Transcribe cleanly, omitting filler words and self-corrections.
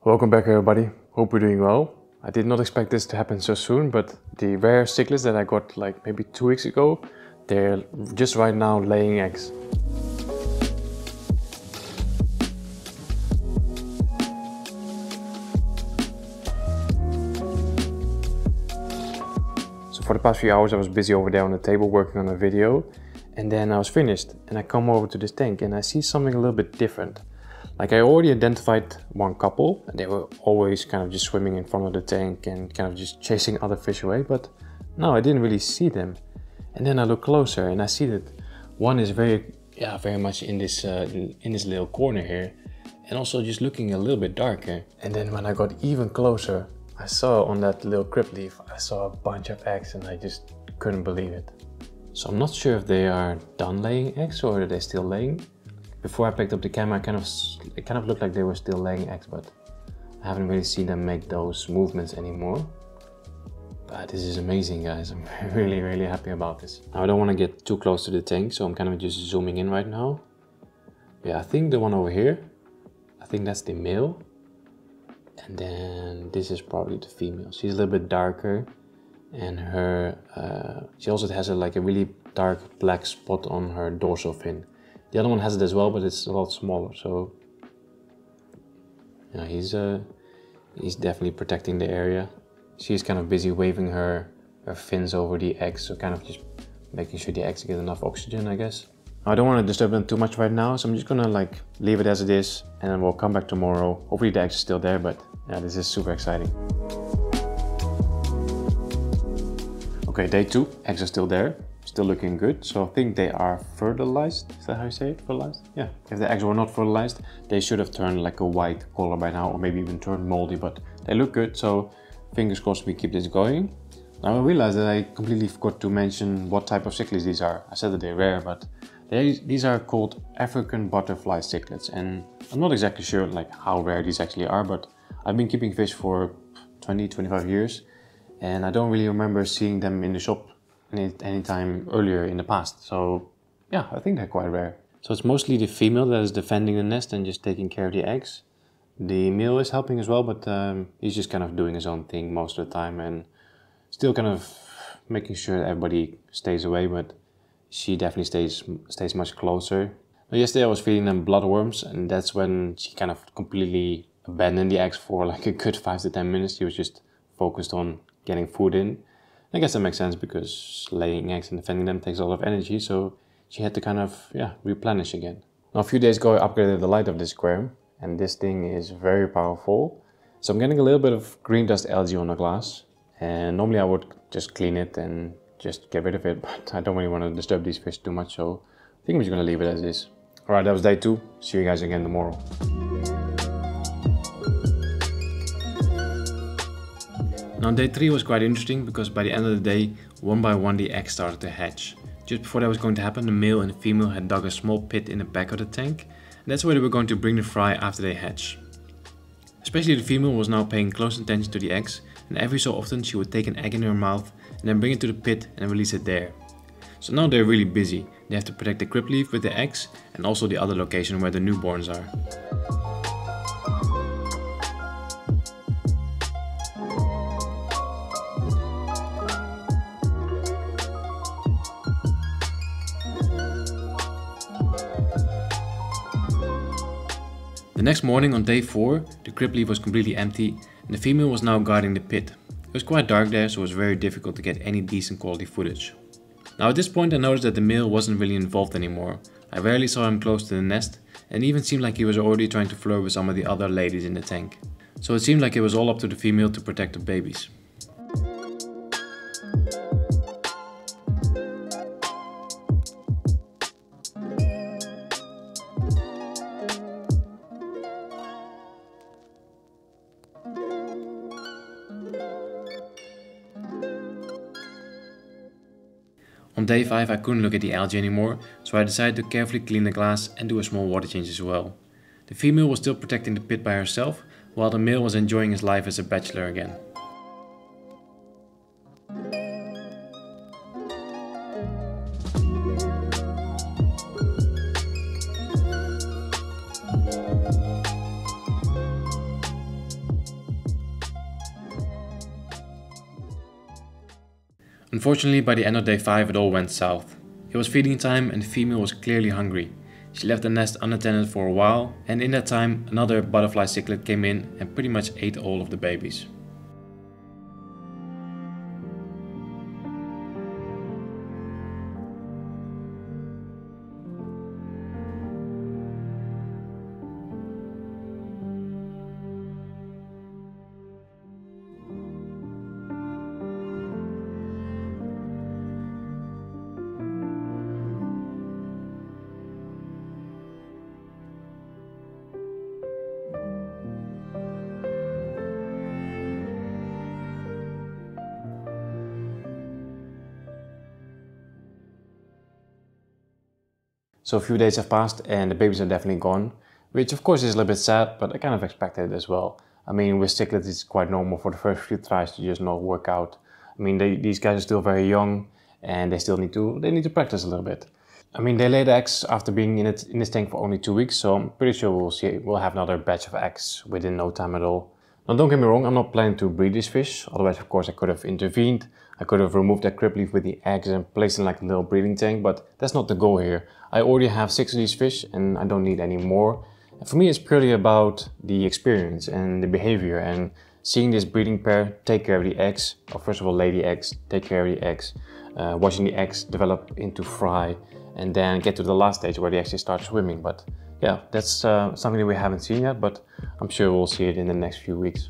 Welcome back everybody, hope you're doing well. I did not expect this to happen so soon, but the rare cichlids that I got like maybe 2 weeks ago, they're just right now laying eggs. So for the past few hours I was busy over there on the table working on a video, and then I was finished and I come over to this tank and I see something a little bit different. Like I already identified one couple, and they were always kind of just swimming in front of the tank and kind of just chasing other fish away, but no, I didn't really see them. And then I look closer and I see that one is very much in this little corner here, and also just looking a little bit darker. And then when I got even closer, I saw on that little crib leaf, I saw a bunch of eggs and I just couldn't believe it. So I'm not sure if they are done laying eggs or are they still laying. Before I picked up the camera, it kind of looked like they were still laying eggs, but I haven't really seen them make those movements anymore. But this is amazing, guys. I'm really happy about this. Now I don't want to get too close to the tank, so I'm kind of just zooming in right now. Yeah, I think the one over here, I think that's the male. And then this is probably the female. She's a little bit darker, and she also has like a really dark black spot on her dorsal fin. The other one has it as well, but it's a lot smaller. So yeah, he's definitely protecting the area. She's kind of busy waving her fins over the eggs, so kind of just making sure the eggs get enough oxygen, I guess. I don't want to disturb them too much right now, so I'm just gonna like leave it as it is, and then we'll come back tomorrow. Hopefully the eggs are still there, but yeah, this is super exciting. Okay, day 2, eggs are still there. Still looking good, so I think they are fertilized. Is that how you say it? Fertilized? Yeah. If the eggs were not fertilized, they should have turned like a white color by now, or maybe even turned moldy, but they look good, so fingers crossed we keep this going. Now I realized that I completely forgot to mention what type of cichlids these are. I said that they're rare, but these are called African butterfly cichlids, and I'm not exactly sure like how rare these actually are, but I've been keeping fish for 20-25 years, and I don't really remember seeing them in the shop any time earlier in the past. So yeah, I think they're quite rare. So it's mostly the female that is defending the nest and just taking care of the eggs. The male is helping as well, but he's just kind of doing his own thing most of the time and still kind of making sure that everybody stays away, but she definitely stays much closer. But yesterday I was feeding them bloodworms, and that's when she kind of completely abandoned the eggs for like a good 5 to 10 minutes. She was just focused on getting food in. I guess that makes sense because laying eggs and defending them takes a lot of energy, so she had to kind of, replenish again. Now a few days ago I upgraded the light of this aquarium, and this thing is very powerful. So I'm getting a little bit of green dust algae on the glass, and normally I would just clean it and just get rid of it, but I don't really want to disturb these fish too much, so I think I'm just going to leave it as is. Alright, that was day 2. See you guys again tomorrow. Now day 3 was quite interesting because by the end of the day, one by one the eggs started to hatch. Just before that was going to happen, the male and the female had dug a small pit in the back of the tank, and that's where they were going to bring the fry after they hatch. Especially the female was now paying close attention to the eggs, and every so often she would take an egg in her mouth and then bring it to the pit and release it there. So now they're really busy. They have to protect the crib leaf with the eggs and also the other location where the newborns are. The next morning on day 4, the crib leaf was completely empty and the female was now guarding the pit. It was quite dark there, so it was very difficult to get any decent quality footage. Now at this point I noticed that the male wasn't really involved anymore. I rarely saw him close to the nest, and it even seemed like he was already trying to flirt with some of the other ladies in the tank. So it seemed like it was all up to the female to protect the babies. On day 5 I couldn't look at the algae anymore, so I decided to carefully clean the glass and do a small water change as well. The female was still protecting the pit by herself, while the male was enjoying his life as a bachelor again. Unfortunately, by the end of day 5 it all went south. It was feeding time and the female was clearly hungry. She left the nest unattended for a while, and in that time another butterfly cichlid came in and pretty much ate all of the babies. So a few days have passed and the babies are definitely gone, which of course is a little bit sad, but I kind of expected it as well. I mean, with cichlids it's quite normal for the first few tries to just not work out. I mean, these guys are still very young and they still need to practice a little bit. I mean, they laid eggs after being in this tank for only 2 weeks, so I'm pretty sure we'll have another batch of eggs within no time at all. Now don't get me wrong, I'm not planning to breed these fish, otherwise of course I could have intervened. I could have removed that crib leaf with the eggs and placed in like a little breeding tank, but that's not the goal here. I already have 6 of these fish and I don't need any more. And for me it's purely about the experience and the behavior and seeing this breeding pair take care of the eggs, or first of all lay the eggs, take care of the eggs, watching the eggs develop into fry, and then get to the last stage where they actually start swimming. But yeah, that's something that we haven't seen yet, but I'm sure we'll see it in the next few weeks.